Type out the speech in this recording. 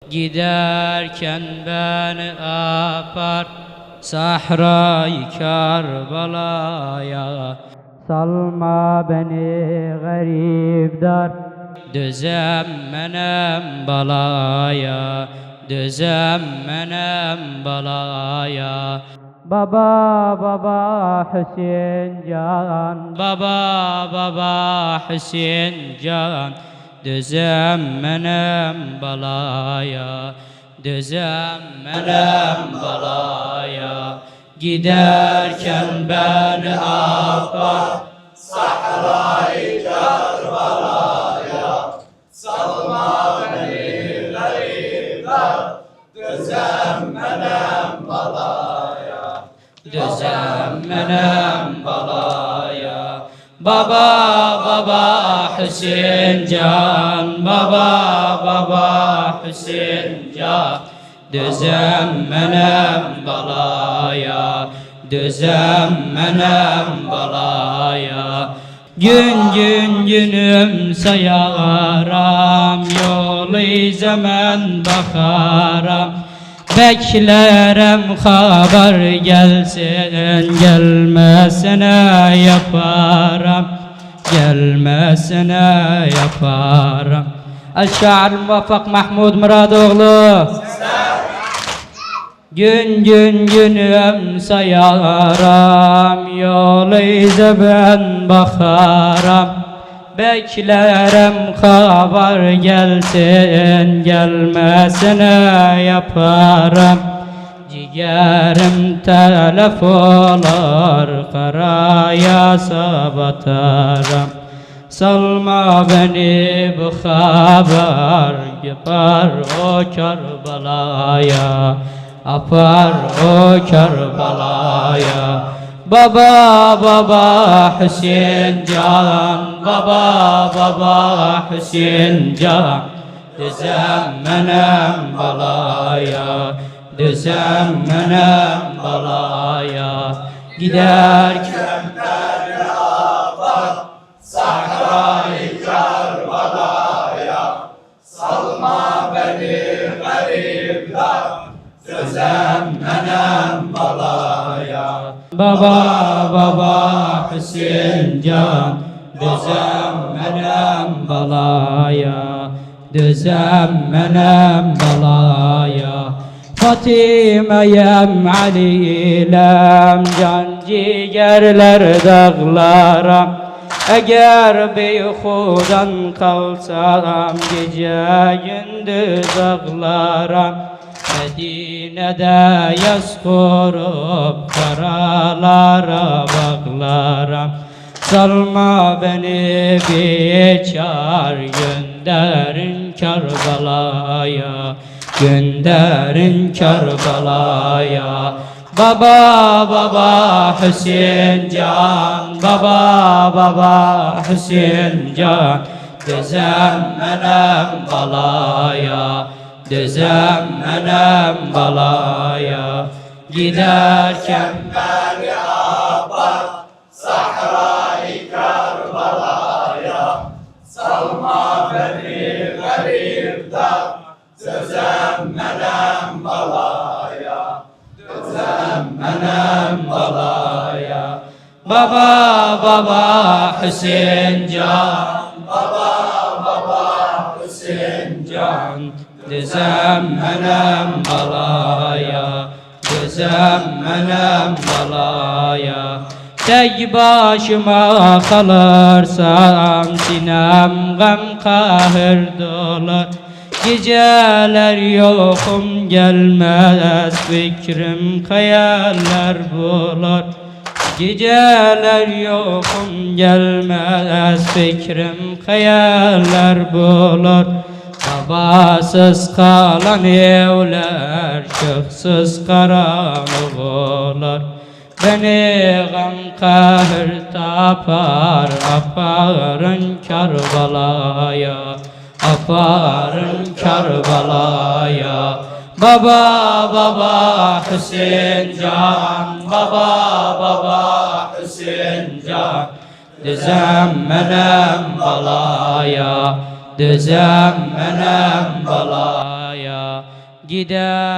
Giderken beni apar Sahra-i Kerbela'ya. Salma beni garip dar Düzem menem balaya. Düzem menem balaya. Baba baba Hüseyin can, baba baba Hüseyin can, düzem menem balaya. Düzem menem balaya. Giderken beni apar Sahra-i Kerbela'ya. Salma beni garipler Düzem menem balaya. Düzem menem balaya. Baba baba Hüseyin can, baba baba Hüseyin can, düzem menem balaya. Düzem menem balaya. Gün gün günüm sayaram, yolu zaman bakaram. Beklerem haber gelsin, gelmesine yaparım, gelmesine yaparım. El-Şair Muvaffak Mahmud Muradoğlu. Gün gün günüm sayaram, yolu zaman bakaram. Beklerem haber gelsin, gelmesine yaparım. Ciğerim telef olur, karaya sabatarım. Salma beni bu haber, yapar o Kerbela'ya. Apar o Kerbela'ya. Baba baba Hüseyin can, baba baba Hüseyin can, düzem menem balaya. Düzem menem balaya. Giderken beni apar Sahra-i Kerbela'ya. Salma beni garipler Düzem menem balaya. Baba baba Hüseyin can, düzem menem balaya. Düzem menem balaya. Fatime'yem Ali'lem, can ciğerler dağlarım. Eğer beyhudan kalsam, gece gündüz ağlarım. Medine'de yaz kurup karalara bağlarım. Salma beni biçar, gönderin Kerbela'ya. Gönderin Kerbela'ya. Baba baba Hüseyin can, baba baba Hüseyin can, düzem menem balaya. Düzem menem balaya. Giderken beni apar Sahra-i Kerbela'ya. Salma beni garipler Düzem menem balaya. Düzem menem balaya. Baba baba Hüseyin can, baba baba Hüseyin can, düzem menem balaya. Düzem menem balaya. Tek başıma kalırsam sinem gam kahır dolu. Geceler yokum gelmez, fikrim hayaller bulur. Geceler yokum gelmez, fikrim hayaller bulur. Babasız kalan evler, şıksız karanlık olur. Beni gam kahır tapar, aparın Kerbela'ya. Aparın Kerbela'ya. Baba baba Hüseyin can, baba baba Hüseyin can, düzem menem balaya. Düzem menem balaya. Mevla'ya gider.